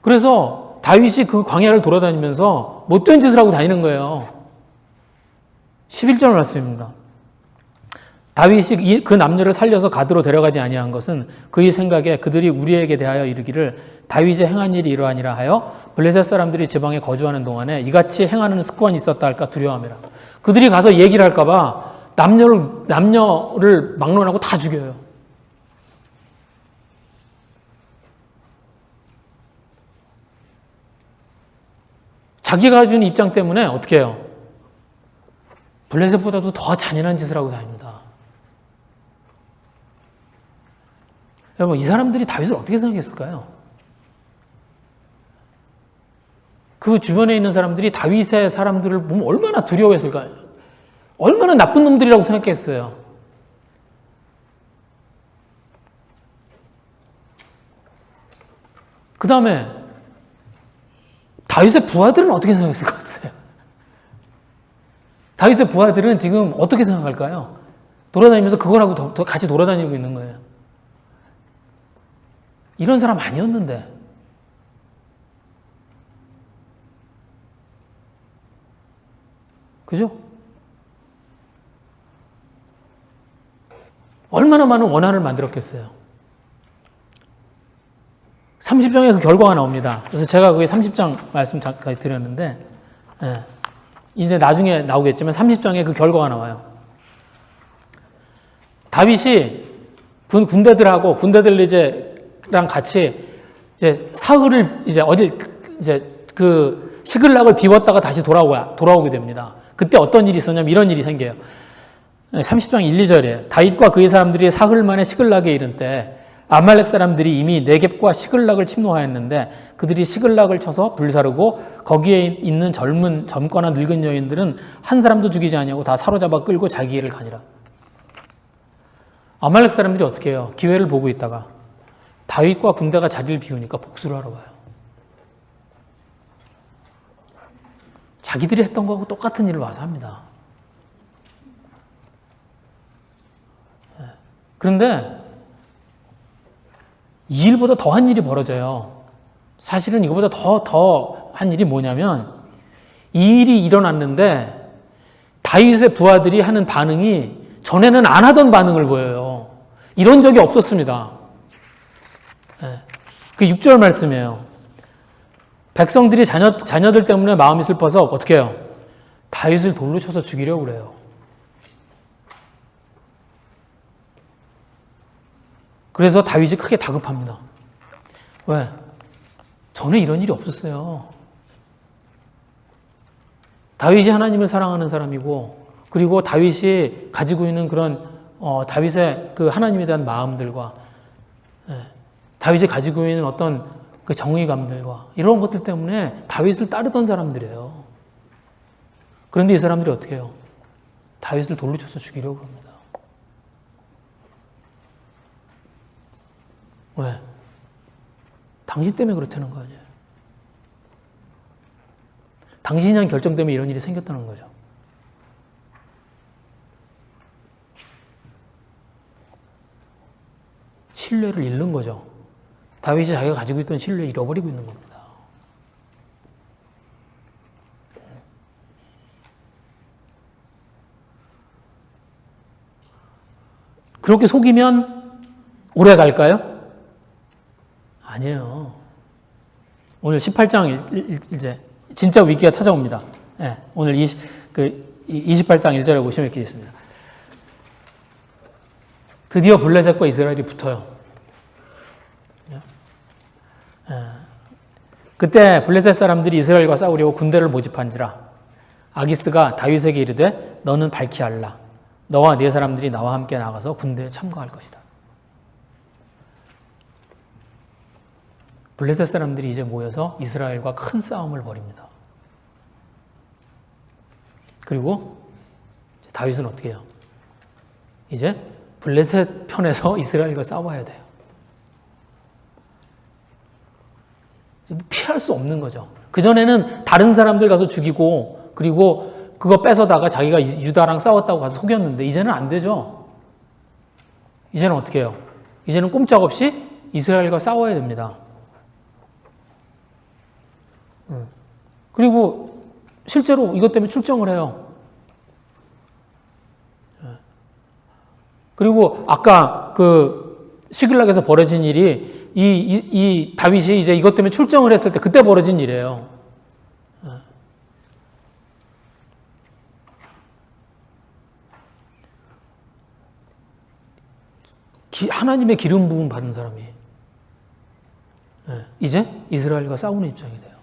그래서 다윗이 그 광야를 돌아다니면서 못된 짓을 하고 다니는 거예요. 11절 말씀입니다. 다윗이 그 남녀를 살려서 가드로 데려가지 아니한 것은 그의 생각에 그들이 우리에게 대하여 이르기를 다윗이 행한 일이 이러하니라 하여 블레셋 사람들이 지방에 거주하는 동안에 이같이 행하는 습관이 있었다 할까 두려워함이라. 그들이 가서 얘기를 할까 봐 남녀를 막론하고 다 죽여요. 자기가 가진 입장 때문에 어떻게 해요? 블레셋보다도 더 잔인한 짓을 하고 다닙니다. 여러분, 이 사람들이 다윗을 어떻게 생각했을까요? 그 주변에 있는 사람들이 다윗의 사람들을 보면 얼마나 두려워했을까요? 얼마나 나쁜 놈들이라고 생각했어요. 그 다음에 다윗의 부하들은 어떻게 생각했을 것 같아요? 다윗의 부하들은 지금 어떻게 생각할까요? 돌아다니면서 그거라고 더 같이 돌아다니고 있는 거예요. 이런 사람 아니었는데. 그죠? 얼마나 많은 원한을 만들었겠어요. 30장에 그 결과가 나옵니다. 그래서 제가 그게 30장 말씀까지 드렸는데, 예, 이제 나중에 나오겠지만 30장에 그 결과가 나와요. 다윗이 군대들이랑 같이 이제 사흘을 그 시글락을 비웠다가 다시 돌아오게 됩니다. 그때 어떤 일이 있었냐면 이런 일이 생겨요. 30장 1, 2절에 다윗과 그의 사람들이 사흘 만에 시글락에 이른 때 아말렉 사람들이 이미 네겝과 시글락을 침노하였는데 그들이 시글락을 쳐서 불사르고 거기에 있는 젊거나 늙은 여인들은 한 사람도 죽이지 아니하고 다 사로잡아 끌고 자기 길을 가니라. 아말렉 사람들이 어떻게 해요? 기회를 보고 있다가 다윗과 군대가 자리를 비우니까 복수를 하러 가요. 자기들이 했던 거하고 똑같은 일을 와서 합니다. 그런데 이 일보다 더한 일이 벌어져요. 사실은 이거보다 더한 일이 뭐냐면 이 일이 일어났는데 다윗의 부하들이 하는 반응이 전에는 안 하던 반응을 보여요. 이런 적이 없었습니다. 그 6절 말씀이에요. 백성들이 자녀들 때문에 마음이 슬퍼서 어떻게 해요? 다윗을 돌로 쳐서 죽이려고 그래요. 그래서 다윗이 크게 다급합니다. 왜? 전에 이런 일이 없었어요. 다윗이 하나님을 사랑하는 사람이고, 그리고 다윗이 가지고 있는 그런 다윗의 그 하나님에 대한 마음들과 다윗이 가지고 있는 어떤 그 정의감들과 이런 것들 때문에 다윗을 따르던 사람들이에요. 그런데 이 사람들이 어떻게 해요? 다윗을 돌로 쳐서 죽이려고 합니다. 왜? 당신 때문에 그렇다는 거 아니에요. 당신이 한 결정 때문에 이런 일이 생겼다는 거죠. 신뢰를 잃는 거죠. 다윗이 자기가 가지고 있던 신뢰를 잃어버리고 있는 겁니다. 그렇게 속이면 오래 갈까요? 아니에요. 오늘 18장 이제 진짜 위기가 찾아옵니다. 네, 오늘 28장 1절에 보시면 이렇게 있습니다. 드디어 블레셋과 이스라엘이 붙어요. 그때 블레셋 사람들이 이스라엘과 싸우려고 군대를 모집한지라 아기스가 다윗에게 이르되 너는 밝히 알라. 너와 네 사람들이 나와 함께 나가서 군대에 참가할 것이다. 블레셋 사람들이 이제 모여서 이스라엘과 큰 싸움을 벌입니다. 그리고 다윗은 어떻게 해요? 이제 블레셋 편에서 이스라엘과 싸워야 돼요. 피할 수 없는 거죠. 그전에는 다른 사람들 가서 죽이고 그리고 그거 뺏어다가 자기가 유다랑 싸웠다고 가서 속였는데 이제는 안 되죠. 이제는 어떻게 해요? 이제는 꼼짝없이 이스라엘과 싸워야 됩니다. 그리고 실제로 이것 때문에 출정을 해요. 그리고 아까 그 시글락에서 벌어진 일이 이 다윗이 이제 이것 때문에 출정을 했을 때 그때 벌어진 일이에요. 하나님의 기름 부음 받은 사람이 이제 이스라엘과 싸우는 입장이 돼요.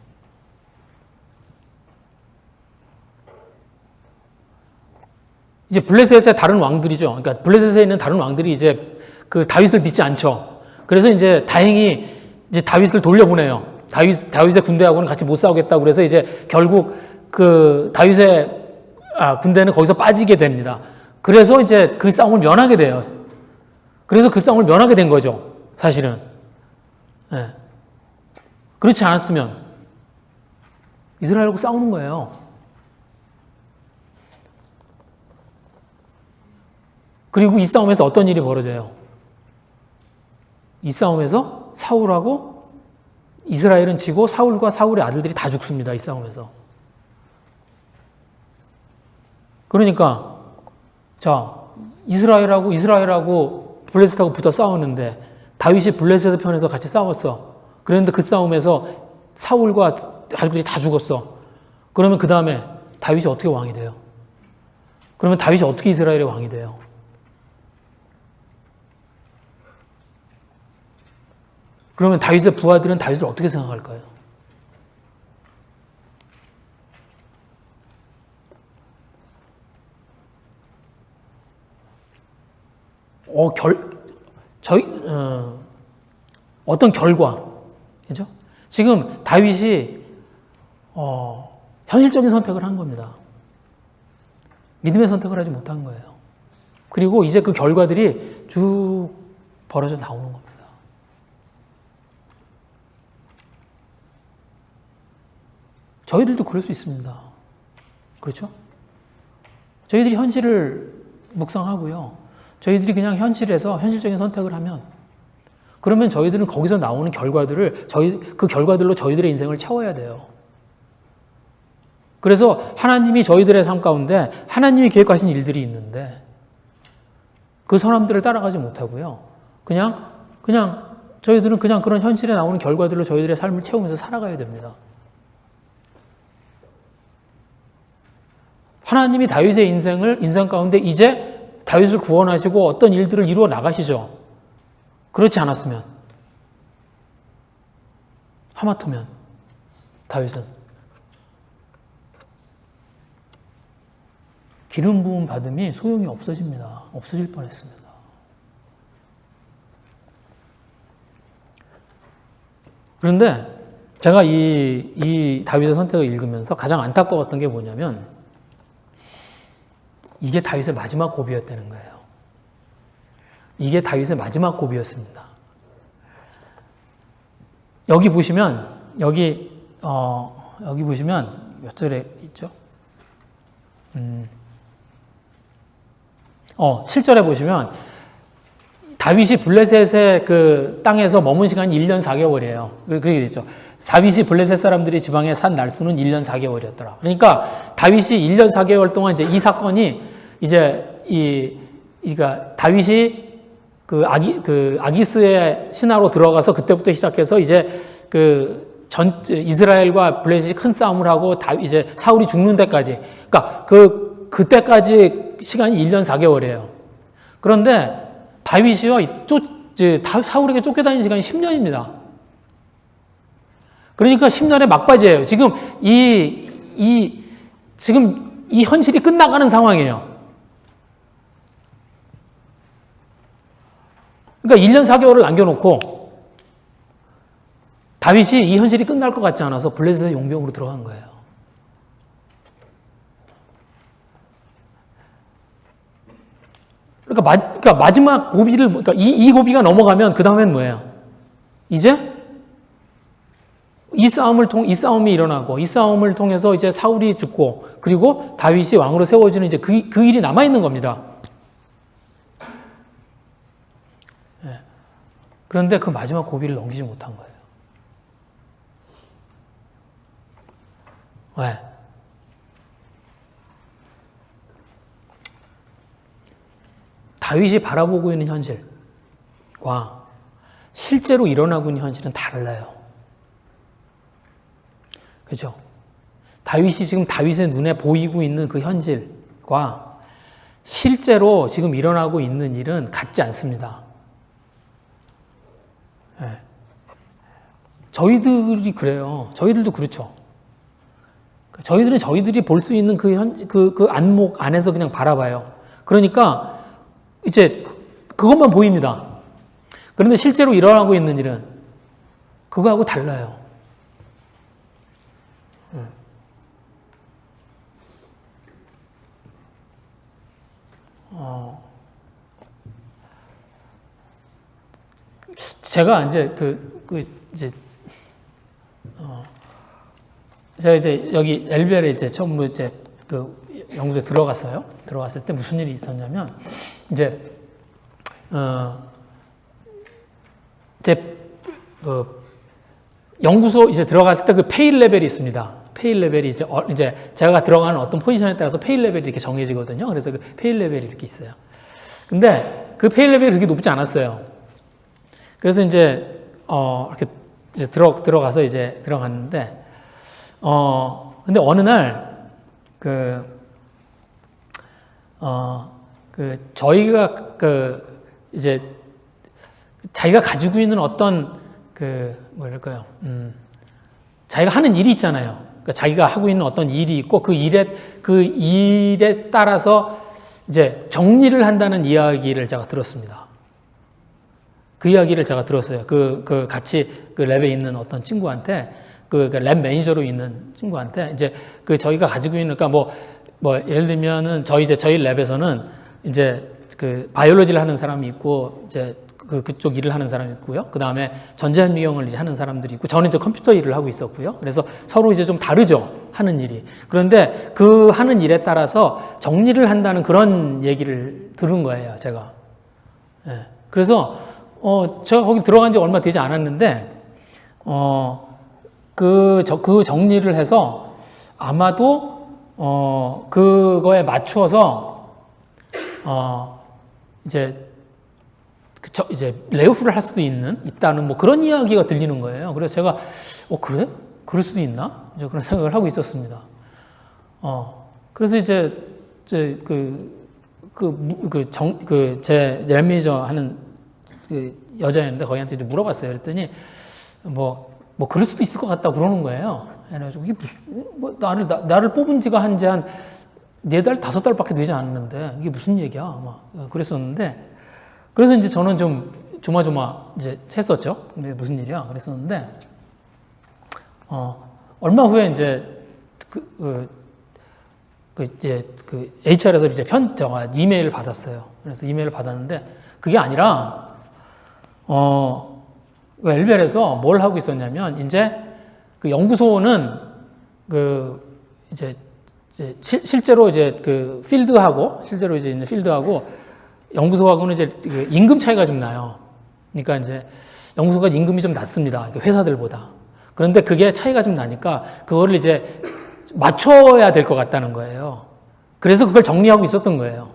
이제 블레셋의 다른 왕들이죠. 그러니까 블레셋에 있는 다른 왕들이 이제 그 다윗을 믿지 않죠. 그래서 이제 다행히 이제 다윗을 돌려보내요. 다윗의 군대하고는 같이 못 싸우겠다고 그래서 이제 결국 그 다윗의 군대는 거기서 빠지게 됩니다. 그래서 이제 그 싸움을 면하게 돼요. 그래서 그 싸움을 면하게 된 거죠. 사실은. 네. 그렇지 않았으면 이스라엘하고 싸우는 거예요. 그리고 이 싸움에서 어떤 일이 벌어져요? 이 싸움에서 사울하고 이스라엘은 지고 사울과 사울의 아들들이 다 죽습니다. 이 싸움에서. 그러니까 자 이스라엘하고 블레셋하고 붙어 싸우는데 다윗이 블레셋 편에서 같이 싸웠어. 그런데 그 싸움에서 사울과 가족들이 다 죽었어. 그러면 그 다음에 다윗이 어떻게 왕이 돼요? 그러면 다윗이 어떻게 이스라엘의 왕이 돼요? 그러면 다윗의 부하들은 다윗을 어떻게 생각할까요? 어떤 결과, 그죠? 지금 다윗이 현실적인 선택을 한 겁니다. 믿음의 선택을 하지 못한 거예요. 그리고 이제 그 결과들이 쭉 벌어져 나오는 겁니다. 저희들도 그럴 수 있습니다. 그렇죠? 저희들이 현실을 묵상하고요. 저희들이 그냥 현실에서 현실적인 선택을 하면, 그러면 저희들은 거기서 나오는 결과들을 그 결과들로 저희들의 인생을 채워야 돼요. 그래서 하나님이 저희들의 삶 가운데 하나님이 계획하신 일들이 있는데 그 사람들을 따라가지 못하고요. 그냥 저희들은 그냥 그런 현실에 나오는 결과들로 저희들의 삶을 채우면서 살아가야 됩니다. 하나님이 다윗의 인생 가운데 이제 다윗을 구원하시고 어떤 일들을 이루어 나가시죠. 그렇지 않았으면, 하마터면 다윗은 기름 부음 받음이 소용이 없어집니다. 없어질 뻔했습니다. 그런데 제가 이 다윗의 선택을 읽으면서 가장 안타까웠던 게 뭐냐면, 이게 다윗의 마지막 고비였다는 거예요. 이게 다윗의 마지막 고비였습니다. 여기 보시면, 여기 보시면 몇 절에 있죠? 7절에 보시면 다윗이 블레셋의 그 땅에서 머문 시간이 1년 4개월이에요. 그렇게 되어 있죠. 다윗이 블레셋 사람들이 지방에 산 날수는 1년 4개월이었더라. 그러니까 다윗이 1년 4개월 동안 이제 이 사건이 이제 그러니까 다윗이 그 아기스의 신하로 들어가서 그때부터 시작해서 이제 이스라엘과 블레셋이 큰 싸움을 하고 이제 사울이 죽는 데까지. 그러니까 그때까지 시간이 1년 4개월이에요. 그런데 다윗이요, 사울에게 쫓겨다니는 시간이 10년입니다. 그러니까 10년의 막바지예요. 지금 지금 이 현실이 끝나가는 상황이에요. 그러니까 1년 4개월을 남겨놓고 다윗이 이 현실이 끝날 것 같지 않아서 블레셋의 용병으로 들어간 거예요. 그러니까 마지막 고비를, 그러니까 이 고비가 넘어가면 그 다음엔 뭐예요? 이제 이 싸움이 일어나고 이 싸움을 통해서 이제 사울이 죽고 그리고 다윗이 왕으로 세워지는 이제 그 일이 남아 있는 겁니다. 네. 그런데 그 마지막 고비를 넘기지 못한 거예요. 왜? 다윗이 바라보고 있는 현실과 실제로 일어나고 있는 현실은 달라요. 그죠? 지금 다윗의 눈에 보이고 있는 그 현실과 실제로 지금 일어나고 있는 일은 같지 않습니다. 네. 저희들이 그래요. 저희들도 그렇죠. 저희들은 저희들이 볼 수 있는 그 안목 안에서 그냥 바라봐요. 그러니까 이제 그것만 보입니다. 그런데 실제로 일어나고 있는 일은 그거하고 달라요. 제가 이제 제가 이제 여기 엘베에 이제 처음으로 이제 연구소에 들어갔어요. 들어갔을 때 무슨 일이 있었냐면, 이제 연구소 이제 들어갔을 때 그 페일 레벨이 있습니다. 페일 레벨이 이제 제가 들어가는 어떤 포지션에 따라서 페일 레벨이 이렇게 정해지거든요. 그래서 그 페일 레벨이 이렇게 있어요. 근데 그 페일 레벨이 그렇게 높지 않았어요. 그래서 이제 이렇게 이제 들어가서 이제 들어갔는데, 근데 어느 날 저희가 이제 자기가 가지고 있는 어떤 뭐랄까요, 자기가 하는 일이 있잖아요. 그러니까 자기가 하고 있는 어떤 일이 있고 그 일에 따라서 이제 정리를 한다는 이야기를 제가 들었습니다. 그 이야기를 제가 들었어요. 같이 랩에 있는 어떤 친구한테, 랩 매니저로 있는 친구한테, 이제 저희가 가지고 있는, 그러니까 뭐 예를 들면은 저희 랩에서는 이제 그 바이올로지를 하는 사람이 있고 이제 그쪽 일을 하는 사람이 있고요. 그 다음에 전자현미경을 이제 하는 사람들이 있고 저는 이제 컴퓨터 일을 하고 있었고요. 그래서 서로 이제 좀 다르죠. 하는 일이. 그런데 그 하는 일에 따라서 정리를 한다는 그런 얘기를 들은 거예요. 제가. 예. 그래서 제가 거기 들어간 지 얼마 되지 않았는데 그 정리를 해서 아마도 그거에 맞추어서 이제 레이오프를 할 수도 있다는 뭐 그런 이야기가 들리는 거예요. 그래서 제가 그래? 그럴 수도 있나? 이제 그런 생각을 하고 있었습니다. 그래서 이제 제 매니저 하는 그 여자였는데 거기한테 이제 물어봤어요. 그랬더니 뭐 그럴 수도 있을 것 같다 그러는 거예요. 그래가지고 이게 무슨 나를 뽑은 지가 한 4달, 5달밖에 되지 않았는데 이게 무슨 얘기야? 막 그랬었는데 그래서 이제 저는 좀 조마조마 이제 했었죠. 근데 무슨 일이야? 그랬었는데 얼마 후에 이제 HR에서 이제 이메일을 받았어요. 그래서 이메일을 받았는데 그게 아니라 엘벨에서 뭘 하고 있었냐면 이제 그 연구소는 실제로 이제 필드하고 연구소하고는 이제 임금 차이가 좀 나요. 그러니까 이제 연구소가 임금이 좀 낮습니다. 회사들보다. 그런데 그게 차이가 좀 나니까 그거를 이제 맞춰야 될 것 같다는 거예요. 그래서 그걸 정리하고 있었던 거예요.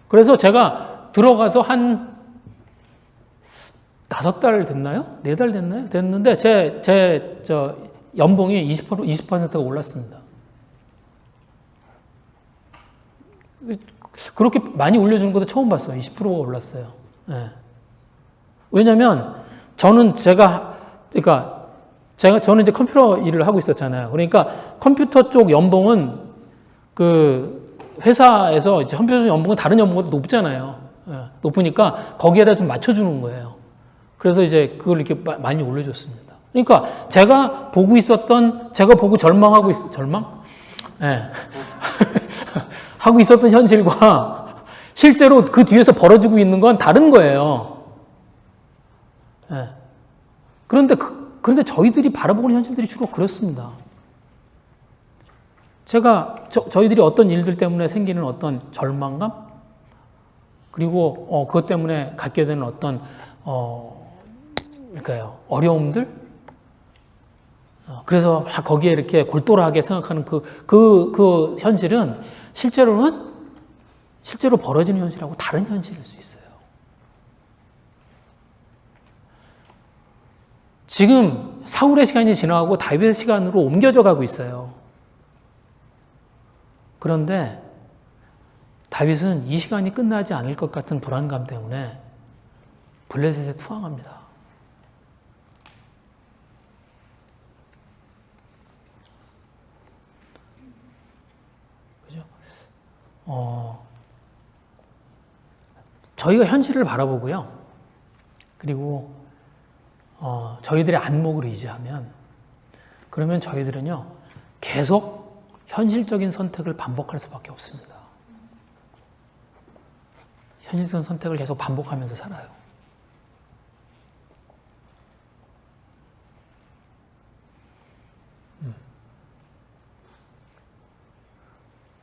그래서 제가 들어가서 한 5달 됐나요? 4달 됐나요? 됐는데 제 연봉이 20%가 올랐습니다. 그렇게 많이 올려주는 것도 처음 봤어요. 20%가 올랐어요. 네. 왜냐면 저는 저는 이제 컴퓨터 일을 하고 있었잖아요. 그러니까 컴퓨터 쪽 연봉은 그 회사에서 이제 컴퓨터 연봉은 다른 연봉보다 높잖아요. 네. 높으니까 거기에다 좀 맞춰주는 거예요. 그래서 이제 그걸 이렇게 많이 올려줬습니다. 그러니까 제가 보고 절망? 네. 하고 있었던 현실과 실제로 그 뒤에서 벌어지고 있는 건 다른 거예요. 네. 그런데 저희들이 바라보는 현실들이 주로 그렇습니다. 저희들이 어떤 일들 때문에 생기는 어떤 절망감? 그리고 그것 때문에 갖게 되는 어떤 어려움들? 그래서 막 거기에 이렇게 골똘하게 생각하는 그 현실은 실제로 벌어지는 현실하고 다른 현실일 수 있어요. 지금 사울의 시간이 지나가고 다윗의 시간으로 옮겨져 가고 있어요. 그런데 다윗은 이 시간이 끝나지 않을 것 같은 불안감 때문에 블레셋에 투항합니다. 그죠? 저희가 현실을 바라보고요. 그리고 저희들의 안목을 의지하면 그러면 저희들은요 계속 현실적인 선택을 반복할 수밖에 없습니다. 현실적인 선택을 계속 반복하면서 살아요.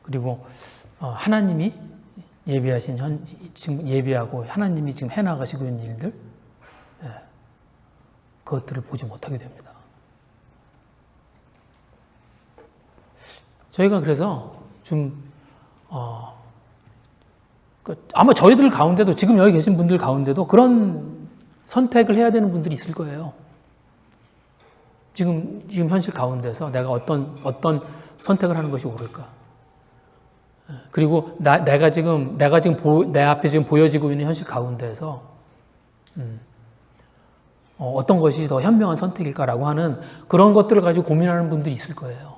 그리고 하나님이 지금 예비하고 하나님이 지금 해나가시고 있는 일들, 그것들을 보지 못하게 됩니다. 저희가 그래서 아마 저희들 가운데도 지금 여기 계신 분들 가운데도 그런 선택을 해야 되는 분들이 있을 거예요. 지금 현실 가운데서 내가 어떤 선택을 하는 것이 옳을까? 그리고 내가 지금 내 앞에 지금 보여지고 있는 현실 가운데에서 어떤 것이 더 현명한 선택일까라고 하는 그런 것들을 가지고 고민하는 분들이 있을 거예요.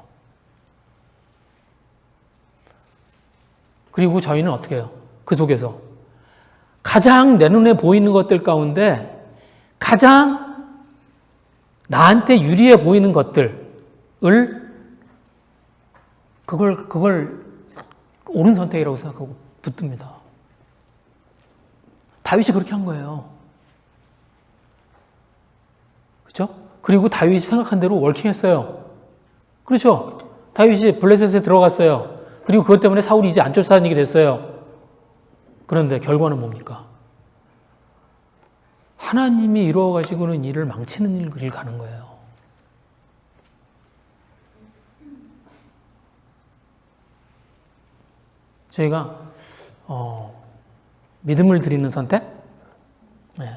그리고 저희는 어떻게 해요? 그 속에서 가장 내 눈에 보이는 것들 가운데 가장 나한테 유리해 보이는 것들을 그걸 옳은 선택이라고 생각하고 붙듭니다. 다윗이 그렇게 한 거예요. 그렇죠? 그리고 다윗이 생각한 대로 월킹했어요. 그렇죠? 다윗이 블레셋에 들어갔어요. 그리고 그것 때문에 사울이 이제 안 쫓아다니게 됐어요. 그런데 결과는 뭡니까? 하나님이 이루어 가시고는 일을 망치는 길을 가는 거예요. 저희가 믿음을 드리는 선택, 네.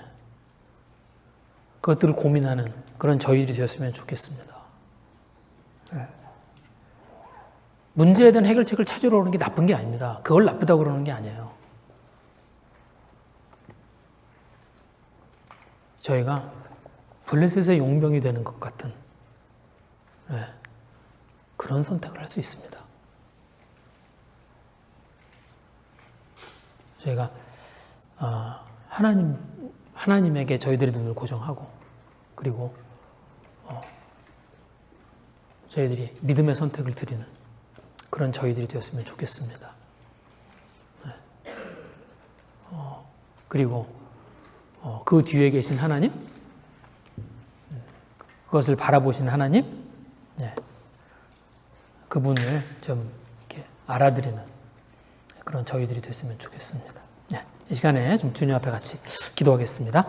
그것들을 고민하는 그런 저희들이 되었으면 좋겠습니다. 네. 문제에 대한 해결책을 찾으러 오는 게 나쁜 게 아닙니다. 그걸 나쁘다고 그러는 게 아니에요. 저희가 블레셋의 용병이 되는 것 같은 네. 그런 선택을 할 수 있습니다. 저희가 하나님에게 저희들의 눈을 고정하고 그리고 저희들이 믿음의 선택을 드리는 그런 저희들이 되었으면 좋겠습니다. 네. 그리고 그 뒤에 계신 하나님, 그것을 바라보신 하나님, 네. 그분을 좀 이렇게 알아드리는 그런 저희들이 됐으면 좋겠습니다. 네. 이 시간에 좀 주님 앞에 같이 기도하겠습니다.